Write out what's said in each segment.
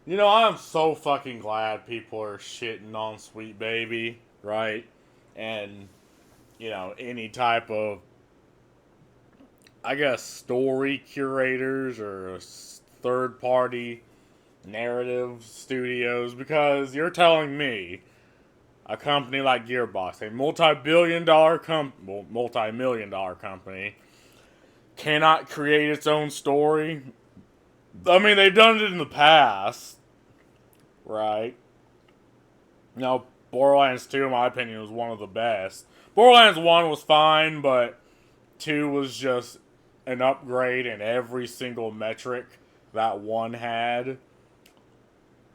You know, I'm so fucking glad people are shitting on Sweet Baby, right? And, any type of, I guess, story curators or third party narrative studios, because you're telling me a company like Gearbox, a multi-million dollar company, cannot create its own story. I mean, they've done it in the past, right? Borderlands 2, in my opinion, was one of the best. Borderlands 1 was fine, but 2 was just an upgrade in every single metric that 1 had.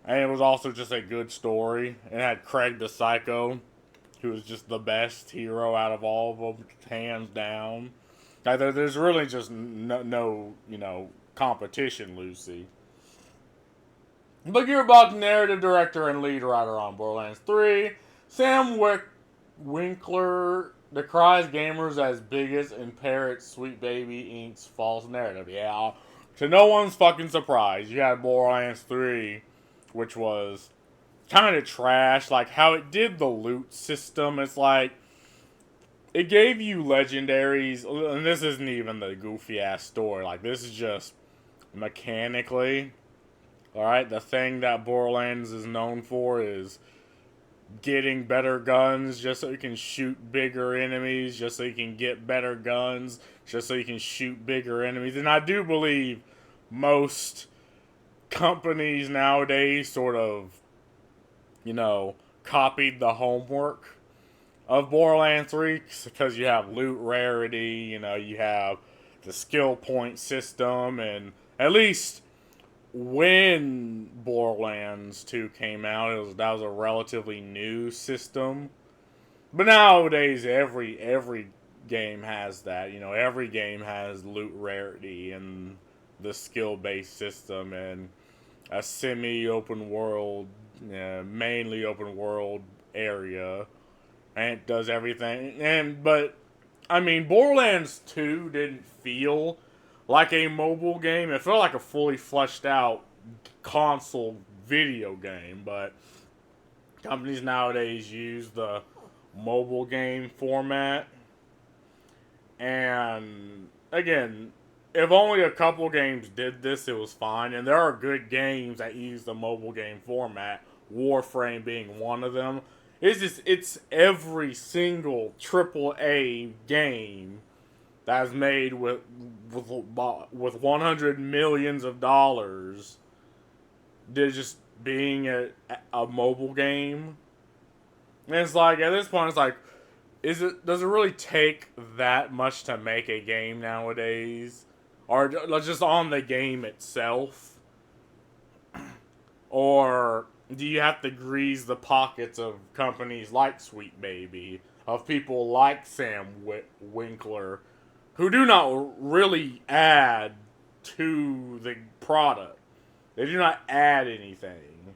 And it was also just a good story. It had Craig the Psycho, who was just the best hero out of all of them, hands down. Like, there's really just no competition, Lucy. But Gearbox narrative director and lead writer on Borderlands 3, Sam Winkler decries gamers as bigots and parrots Sweet Baby Inc.'s false narrative. Yeah, to no one's fucking surprise, you had Borderlands 3, which was kind of trash. Like, how it did the loot system, it's like, it gave you legendaries, and this isn't even the goofy ass story. Like, this is just mechanically. Alright, the thing that Borderlands is known for is getting better guns just so you can shoot bigger enemies, just so you can get better guns, just so you can shoot bigger enemies. And I do believe most companies nowadays sort of, copied the homework of Borderlands 3, because you have loot rarity, you have the skill point system, and at least when Borderlands 2 came out, that was a relatively new system. But nowadays, every game has that. Every game has loot rarity and the skill based system and a semi open world, mainly open world area, and it does everything. But I mean, Borderlands 2 didn't feel like a mobile game. It felt like a fully fleshed out console video game, but companies nowadays use the mobile game format. And again, if only a couple games did this, it was fine. And there are good games that use the mobile game format, Warframe being one of them. It's every single AAA game that's made with 100 millions of dollars. They're just being a mobile game. And it's like, at this point, it's like, does it really take that much to make a game nowadays, or just on the game itself, or do you have to grease the pockets of companies like Sweet Baby, of people like Sam Winkler, who do not really add to the product? They do not add anything.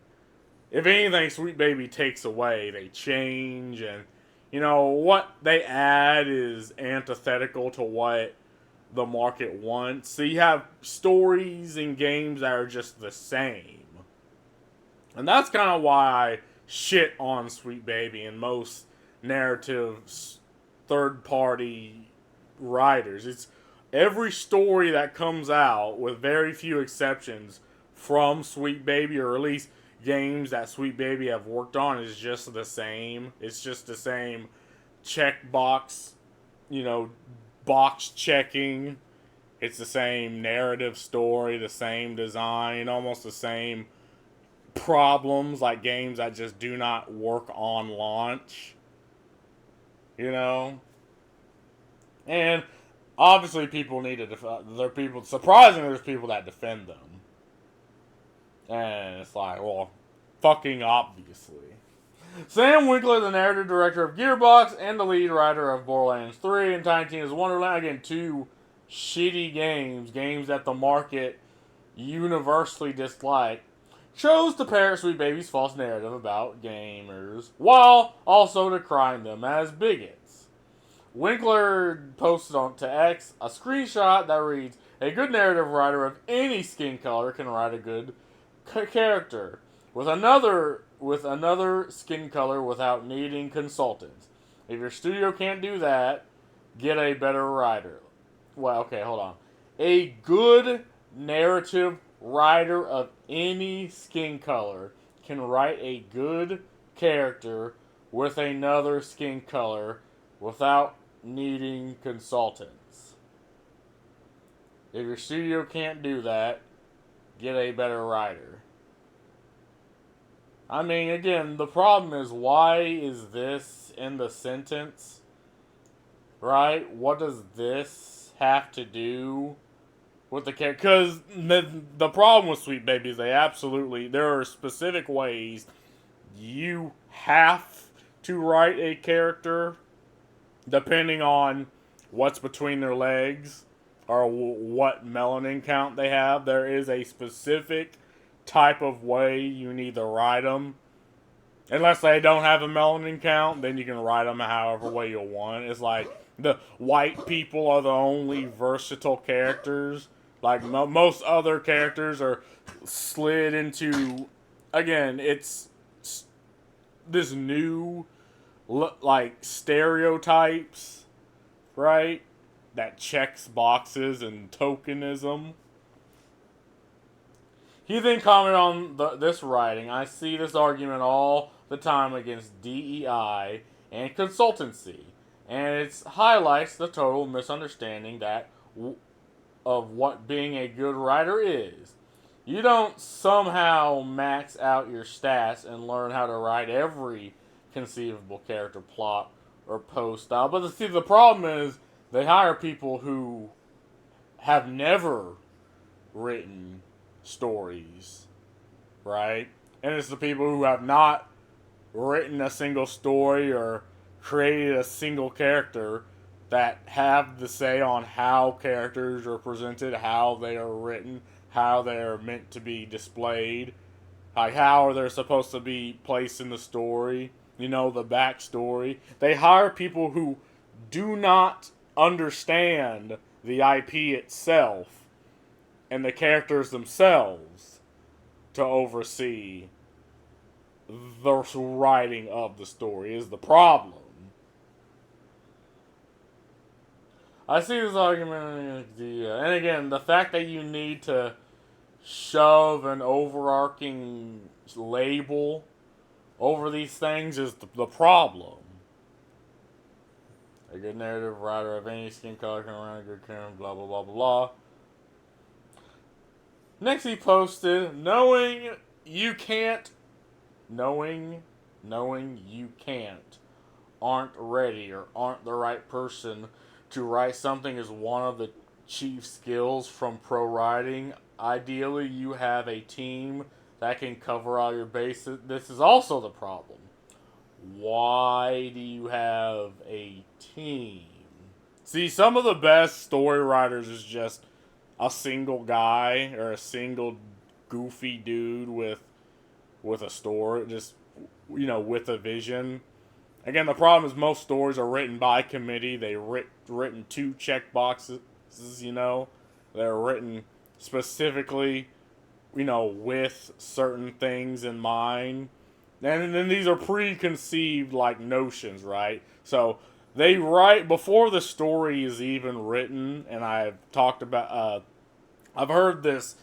If anything, Sweet Baby takes away. They change, and what they add is antithetical to what the market wants. So you have stories and games that are just the same. And that's kind of why I shit on Sweet Baby and most narrative third party writers. It's every story that comes out, with very few exceptions, from Sweet Baby, or at least games that Sweet Baby have worked on, is just the same. It's just the same checkbox, you know, box checking. It's the same narrative story, the same design, almost the same problems, like games that just do not work on launch, you know? And obviously people need to there are people, surprisingly there's people that defend them. And it's like, well, fucking obviously. Sam Winkler, the narrative director of Gearbox and the lead writer of Borderlands 3 and Tiny Tina's Wonderland, again, two shitty games that the market universally disliked, chose to parrot Sweet Baby's false narrative about gamers, while also decrying them as bigots. Winkler posted onto X a screenshot that reads, "A good narrative writer of any skin color can write a good character with another skin color without needing consultants. If your studio can't do that, get a better writer. Well, okay, hold on. A good narrative writer of any skin color can write a good character with another skin color without needing consultants. If your studio can't do that, get a better writer. I mean, again, the problem is, why is this in the sentence? Right? What does this have to do with the character? Because the problem with Sweet Baby is there are specific ways you have to write a character depending on what's between their legs or what melanin count they have. There is a specific type of way you need to write them. Unless they don't have a melanin count, then you can write them however way you want. It's like the white people are the only versatile characters. Like most other characters are slid into, again, it's this new like stereotypes, right? That checks boxes and tokenism. He then commented on this writing. I see this argument all the time against DEI and consultancy, and it highlights the total misunderstanding of what being a good writer is. You don't somehow max out your stats and learn how to write every conceivable character, plot, or pose style. But the problem is they hire people who have never written stories, right? And it's the people who have not written a single story or created a single character that have the say on how characters are presented, how they are written, how they are meant to be displayed, like how are they supposed to be placed in the story, the backstory. They hire people who do not understand the IP itself and the characters themselves to oversee the writing of the story is the problem. I see this argument, and again, the fact that you need to shove an overarching label over these things is the problem. A good narrative writer of any skin color can write a good character, blah blah blah blah blah. Next he posted, knowing you can't, aren't ready or aren't the right person to write something is one of the chief skills from pro writing. Ideally, you have a team that can cover all your bases. This is also the problem. Why do you have a team? See, some of the best story writers is just a single guy or a single goofy dude with a story, just with a vision. Again, the problem is most stories are written by committee. They written to check boxes. They're written specifically, with certain things in mind. And then these are preconceived notions, right? So they write before the story is even written. And I've I've heard this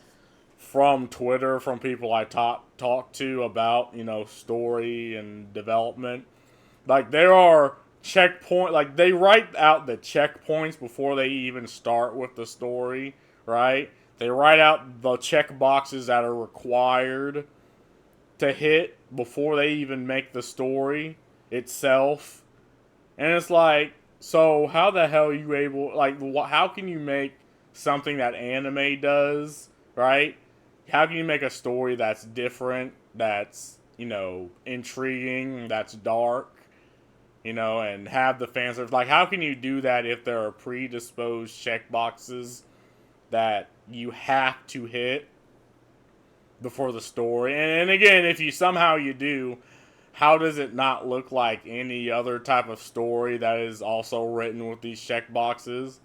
from Twitter from people I talk to about story and development. Like there are they write out the checkpoints before they even start with the story, right? They write out the check boxes that are required to hit before they even make the story itself. And it's like, so how the hell are you able, how can you make something that anime does, right? How can you make a story that's different, that's, intriguing, that's dark, and have the fans, how can you do that if there are predisposed checkboxes that you have to hit before the story? And again, if you do, how does it not look like any other type of story that is also written with these checkboxes?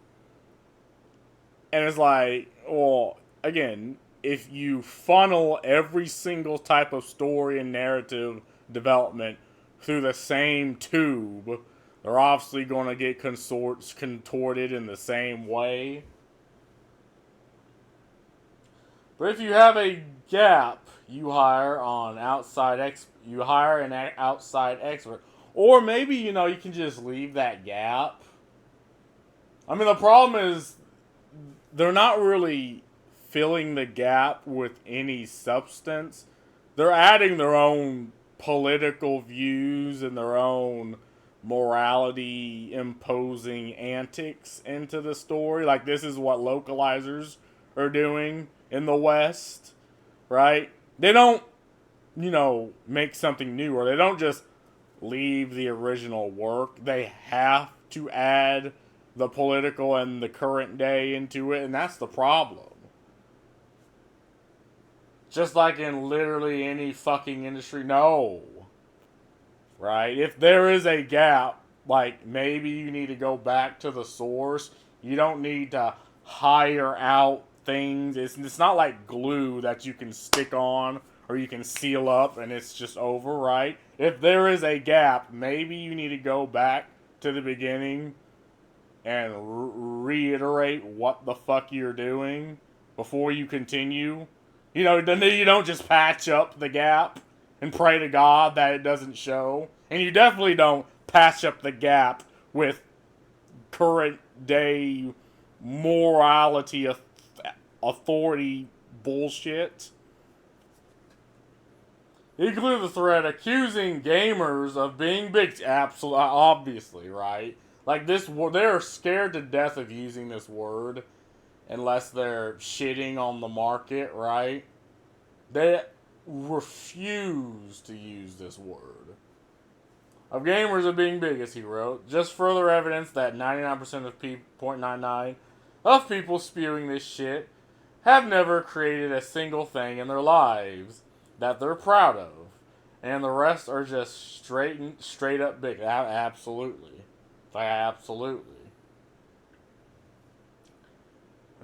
And it's like, well, again, if you funnel every single type of story and narrative development through the same tube, they're obviously going to get contorted in the same way. But if you have a gap, you hire an outside expert, or maybe you can just leave that gap. I mean, the problem is they're not really filling the gap with any substance. They're adding their own political views and their own morality imposing antics into the story. Like, this is what localizers are doing in the West, right? They don't, make something new, or they don't just leave the original work. They have to add the political and the current day into it, and that's the problem. Just like in literally any fucking industry, no. Right? If there is a gap, like, maybe you need to go back to the source. You don't need to hire out things. It's not like glue that you can stick on or you can seal up and it's just over, right? If there is a gap, maybe you need to go back to the beginning and reiterate what the fuck you're doing before you continue. You don't just patch up the gap and pray to God that it doesn't show. And you definitely don't patch up the gap with current day morality, authority bullshit. Include the thread accusing gamers of being big. Absolutely, obviously, right? Like, they're scared to death of using this word unless they're shitting on the market, right? They refuse to use this word. Of gamers of being bigots, he wrote. Just further evidence that 99% of people, 0.99 of people spewing this shit have never created a single thing in their lives that they're proud of. And the rest are just straight up big. Absolutely. Absolutely.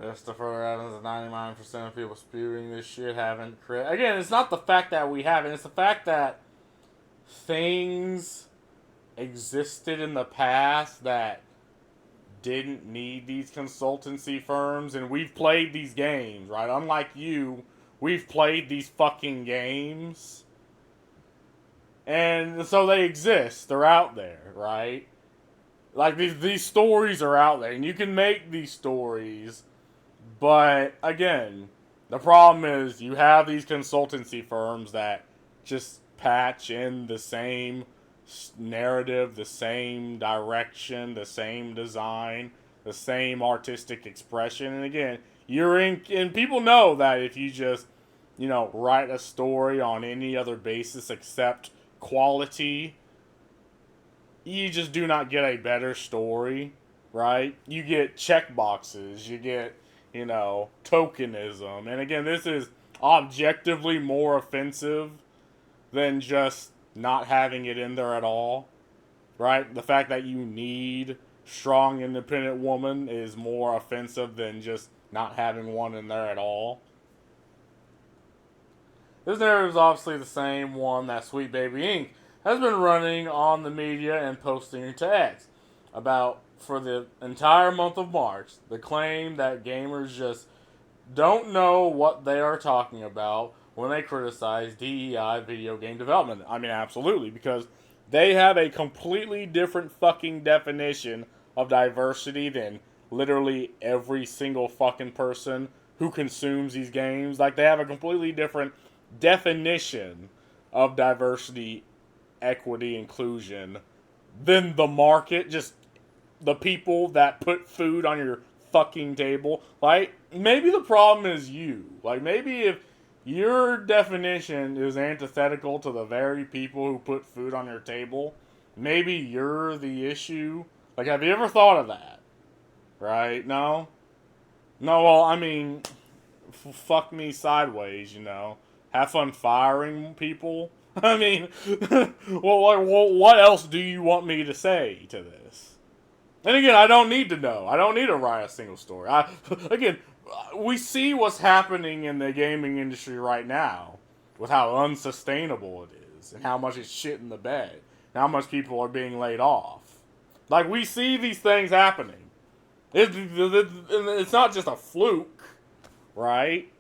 Just the further evidence that 99% of people spewing this shit haven't created. Again, it's not the fact that we haven't. It's the fact that things existed in the past that didn't need these consultancy firms. And we've played these games, right? Unlike you, we've played these fucking games. And so they exist. They're out there, right? Like, these stories are out there. And you can make these stories. But, again, the problem is you have these consultancy firms that just patch in the same narrative, the same direction, the same design, the same artistic expression. And, again, and people know that if you just, write a story on any other basis except quality, you just do not get a better story, right? You get checkboxes, you get, tokenism. And again, this is objectively more offensive than just not having it in there at all, right? The fact that you need strong, independent woman is more offensive than just not having one in there at all. This narrative is obviously the same one that Sweet Baby Inc. has been running on the media and posting to X about for the entire month of March. The claim that gamers just don't know what they are talking about when they criticize DEI video game development. I mean, absolutely, because they have a completely different fucking definition of diversity than literally every single fucking person who consumes these games. Like, they have a completely different definition of diversity, equity, inclusion than the market, just the people that put food on your fucking table. Like, maybe the problem is you. Like, maybe if your definition is antithetical to the very people who put food on your table, maybe you're the issue. Like, have you ever thought of that? Right? No? No, well, I mean, fuck me sideways, Have fun firing people. I mean, what else do you want me to say to this? And again, I don't need to know. I don't need to write a single story. Again, we see what's happening in the gaming industry right now with how unsustainable it is and how much it's shit in the bed and how much people are being laid off. Like, we see these things happening. It's not just a fluke, right?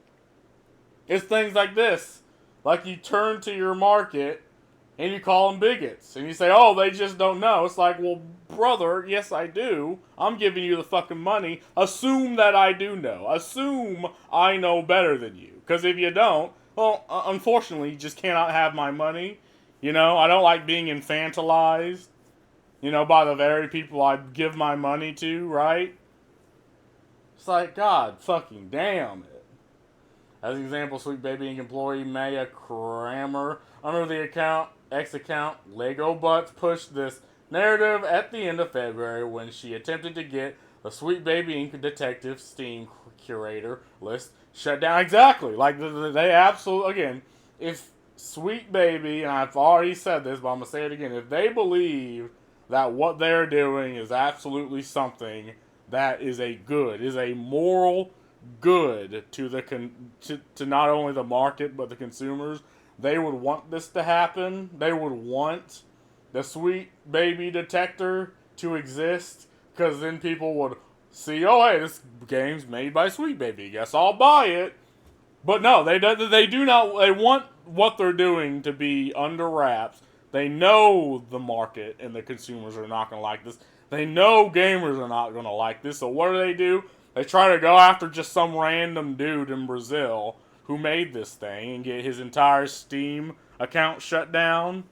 It's things like this. Like, you turn to your market and you call them bigots. And you say, oh, they just don't know. It's like, well, brother, yes, I do. I'm giving you the fucking money. Assume that I do know. Assume I know better than you. Because if you don't, well, unfortunately, you just cannot have my money. You know, I don't like being infantilized, you know, by the very people I give my money to, right? It's like, God fucking damn it. As an example, Sweet Baby Inc. employee Maya Kramer, under the X account, Lego Butts pushed this narrative at the end of February when she attempted to get the Sweet Baby Inc. detective Steam curator list shut down. Exactly. Like, they absolutely, again, if Sweet Baby, and I've already said this, but I'm going to say it again, if they believe that what they're doing is absolutely something that is a good, is a moral good to the to not only the market but the consumers, they would want this to happen. They would want the Sweet Baby detector to exist, because then people would see, oh hey, this game's made by Sweet Baby, guess I'll buy it. But no, they do not. They want what they're doing to be under wraps. They know the market and the consumers are not going to like this. They know gamers are not going to like this. So what do? They try to go after just some random dude in Brazil who made this thing and get his entire Steam account shut down.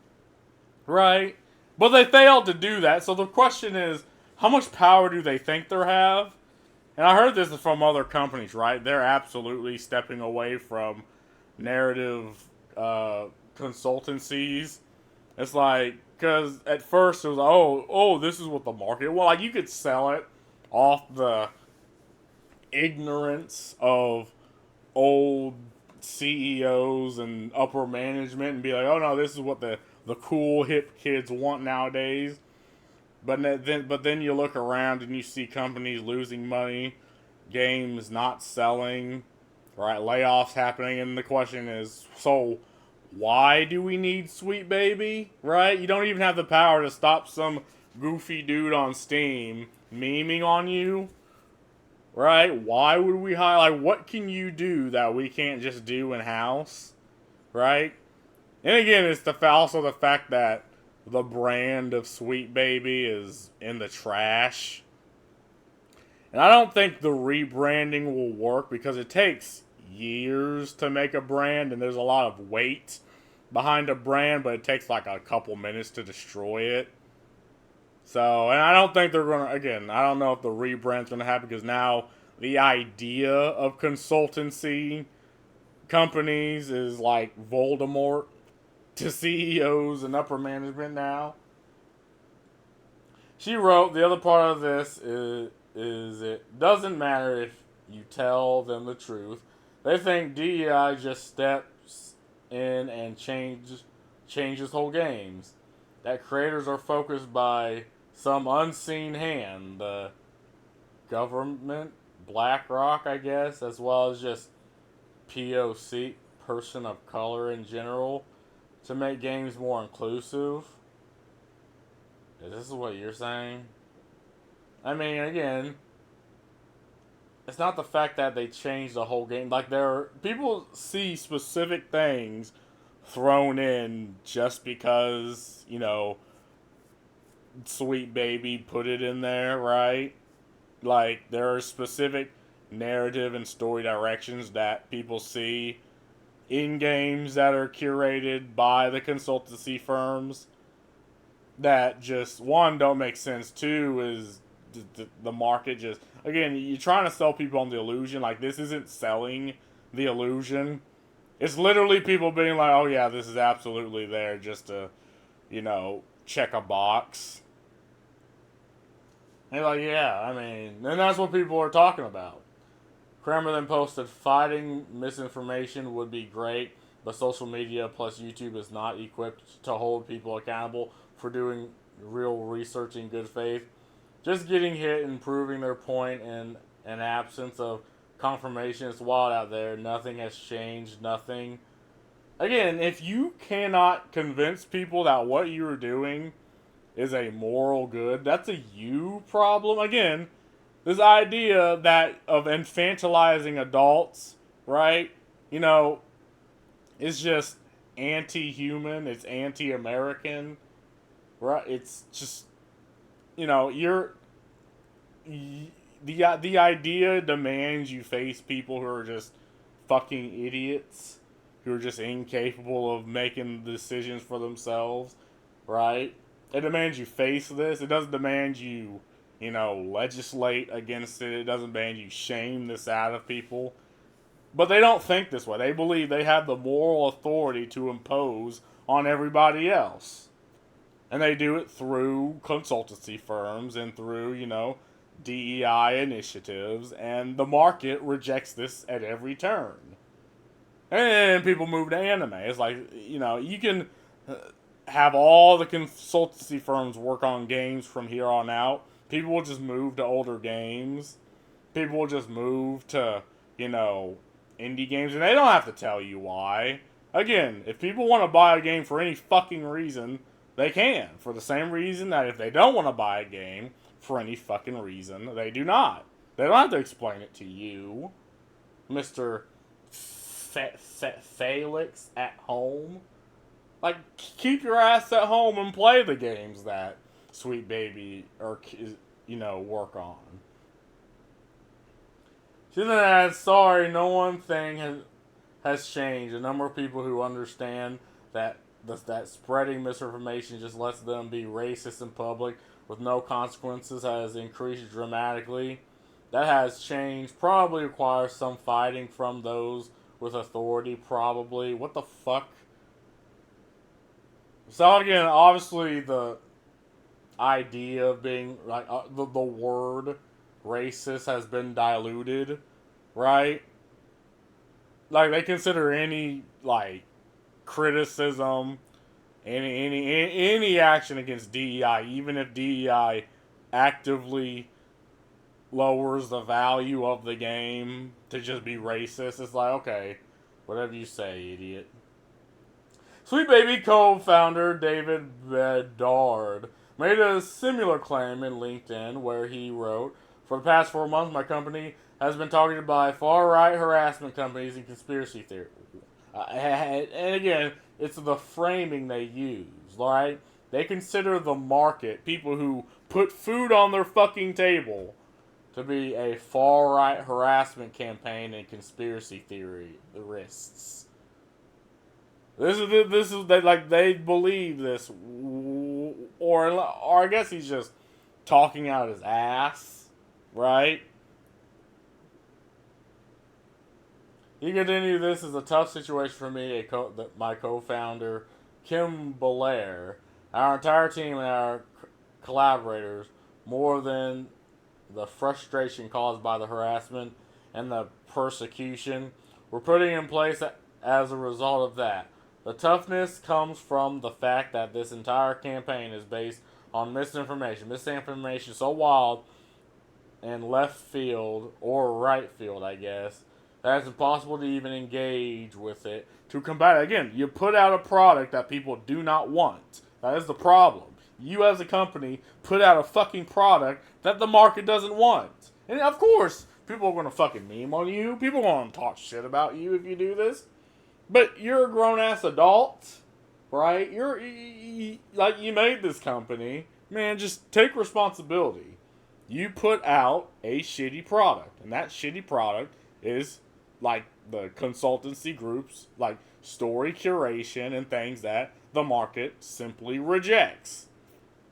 Right? But they failed to do that. So the question is, how much power do they think they have? And I heard this from other companies, right? They're absolutely stepping away from narrative consultancies. It's like, because at first it was, oh, this is what the market. Well, like, you could sell it off the ignorance of old CEOs and upper management and be like, oh no, this is what the cool hip kids want nowadays. But then you look around and you see companies losing money, games not selling, right? Layoffs happening, and the question is, so why do we need Sweet Baby, right? You don't even have the power to stop some goofy dude on Steam memeing on you, right? Why would we hire? Like, what can you do that we can't just do in house, right? And again, it's also the fact that the brand of Sweet Baby is in the trash. And I don't think the rebranding will work because it takes years to make a brand and there's a lot of weight behind a brand, but it takes like a couple minutes to destroy it. So, and I don't think they're going to, again, I don't know if the rebrand's going to happen because now the idea of consultancy companies is like Voldemort to CEOs and upper management now. She wrote, the other part of this is it doesn't matter if you tell them the truth. They think DEI just steps in and changes whole games. That creators are focused by some unseen hand, the government, BlackRock, I guess, as well as just POC, person of color in general, to make games more inclusive. This is what you're saying? I mean, again, it's not the fact that they changed the whole game. Like, people see specific things thrown in just because, you know, Sweet Baby put it in there, right? Like, there are specific narrative and story directions that people see in games that are curated by the consultancy firms that just, one, don't make sense. Two, is the market just, again, you're trying to sell people on the illusion. Like, this isn't selling the illusion. It's literally people being like, oh yeah, this is absolutely there just to, you know, check a box. And like, yeah, I mean, and that's what people are talking about. Kramer then posted, fighting misinformation would be great, but social media plus YouTube is not equipped to hold people accountable for doing real research in good faith. Just getting hit and proving their point in an absence of confirmation. It's wild out there. Nothing has changed. Nothing. Again, if you cannot convince people that what you're doing is a moral good, that's a you problem. Again, this idea that of infantilizing adults, right? You know, it's just anti-human. It's anti-American, right? It's just, you know, the idea demands you face people who are just fucking idiots, who are just incapable of making decisions for themselves, right? It demands you face this. It doesn't demand you, you know, legislate against it. It doesn't demand you shame this out of people. But they don't think this way. They believe they have the moral authority to impose on everybody else. And they do it through consultancy firms and through, you know, DEI initiatives. And the market rejects this at every turn. And people move to anime. It's like, you know, you can have all the consultancy firms work on games from here on out. People will just move to older games. People will just move to, you know, indie games. And they don't have to tell you why. Again, if people want to buy a game for any fucking reason, they can. For the same reason that if they don't want to buy a game for any fucking reason, they do not. They don't have to explain it to you, Mr. Felix at home. Like, keep your ass at home and play the games that Sweet Baby or, you know, work on. She then adds, sorry, no one thing has changed. A number of people who understand that spreading misinformation just lets them be racist in public with no consequences has increased dramatically. That has changed. Probably requires some fighting from those with authority, probably. What the fuck? So again, obviously the idea of being like the word racist has been diluted, right? Like they consider any like criticism, any action against DEI, even if DEI actively lowers the value of the game to just be racist. It's like, okay, whatever you say, idiot. Sweet Baby co-founder David Bedard made a similar claim in LinkedIn where he wrote, for the past 4 months, my company has been targeted by far-right harassment companies and conspiracy theory. And again, it's the framing they use, right? They consider the market, people who put food on their fucking table, to be a far-right harassment campaign and conspiracy theorists. This is like they believe this, or I guess he's just talking out his ass, right? He continued, this is a tough situation for me, my co-founder, Kim Belair, our entire team and our collaborators, more than the frustration caused by the harassment and the persecution we're putting in place as a result of that. The toughness comes from the fact that this entire campaign is based on misinformation. Misinformation so wild and left field, or right field, I guess, that it's impossible to even engage with it to combat it. Again, you put out a product that people do not want. That is the problem. You as a company put out a fucking product that the market doesn't want. And of course, people are going to fucking meme on you. People are going to talk shit about you if you do this. But you're a grown-ass adult, right? Like, you made this company. Man, just take responsibility. You put out a shitty product. And that shitty product is, like, the consultancy groups, like, story curation and things that the market simply rejects.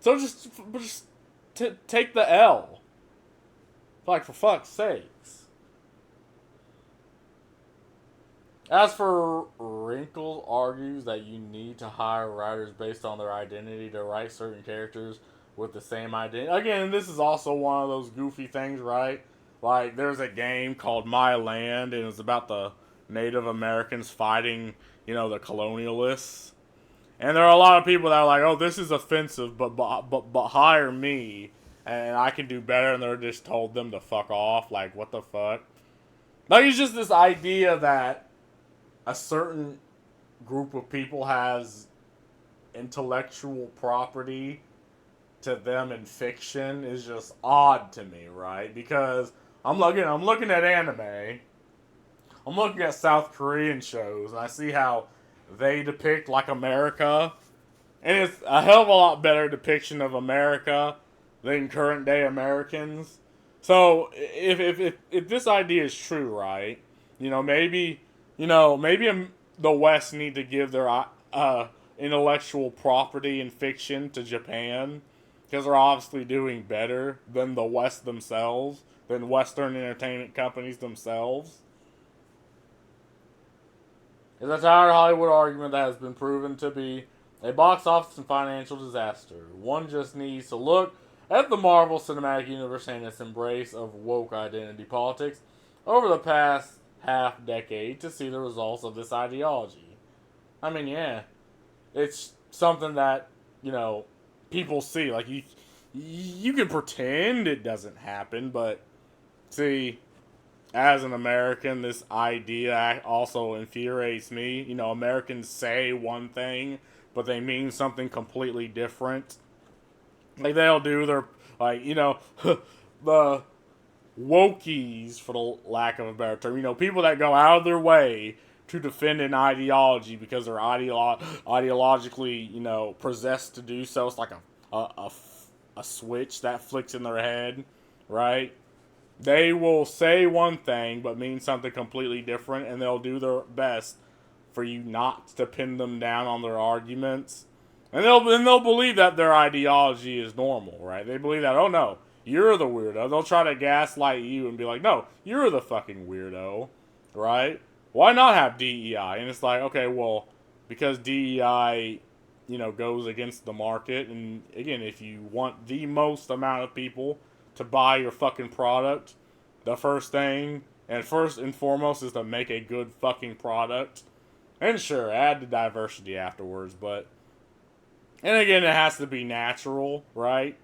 So just take the L. Like, for fuck's sakes. As for Wrinkle argues that you need to hire writers based on their identity to write certain characters with the same identity. Again, this is also one of those goofy things, right? Like, there's a game called My Land, and it's about the Native Americans fighting, you know, the colonialists. And there are a lot of people that are like, oh, this is offensive, but hire me, and I can do better, and they're just told them to fuck off. Like, what the fuck? Like, it's just this idea that a certain group of people has intellectual property to them in fiction is just odd to me, right? Because I'm looking at anime, I'm looking at South Korean shows, and I see how they depict like America, and it's a hell of a lot better depiction of America than current day Americans. So if this idea is true, right? Maybe maybe the West need to give their intellectual property in fiction to Japan because they're obviously doing better than the West themselves, than Western entertainment companies themselves. It's a tired Hollywood argument that has been proven to be a box office and financial disaster. One just needs to look at the Marvel Cinematic Universe and its embrace of woke identity politics over the past half decade to see the results of this ideology. I mean, yeah, it's something that people see. Like you can pretend it doesn't happen, but see, as an American, this idea also infuriates me. Americans say one thing, but they mean something completely different. Like they'll do their the wokies, for the lack of a better term. People that go out of their way to defend an ideology because they're ideologically possessed to do so. It's like a switch that flicks in their head, right? They will say one thing but mean something completely different, and they'll do their best for you not to pin them down on their arguments. And they'll believe that their ideology is normal, right? They believe that, oh no, you're the weirdo. They'll try to gaslight you and be like, no, you're the fucking weirdo, right? Why not have DEI? And it's like, okay, well, because DEI, goes against the market. And again, if you want the most amount of people to buy your fucking product, the first thing and first and foremost is to make a good fucking product. And sure, add the diversity afterwards, but and again, it has to be natural, right?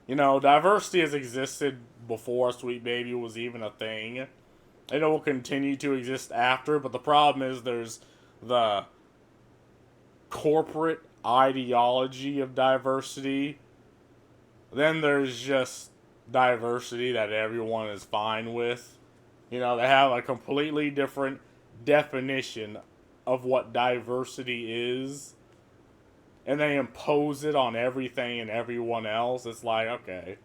Diversity has existed before Sweet Baby was even a thing. And it will continue to exist after, but the problem is there's the corporate ideology of diversity. Then there's just diversity that everyone is fine with. They have a completely different definition of what diversity is, and they impose it on everything and everyone else. It's like, okay,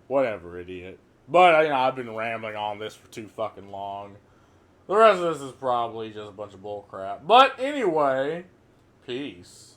whatever, idiot. But I've been rambling on this for too fucking long. The rest of this is probably just a bunch of bullcrap. But anyway, peace.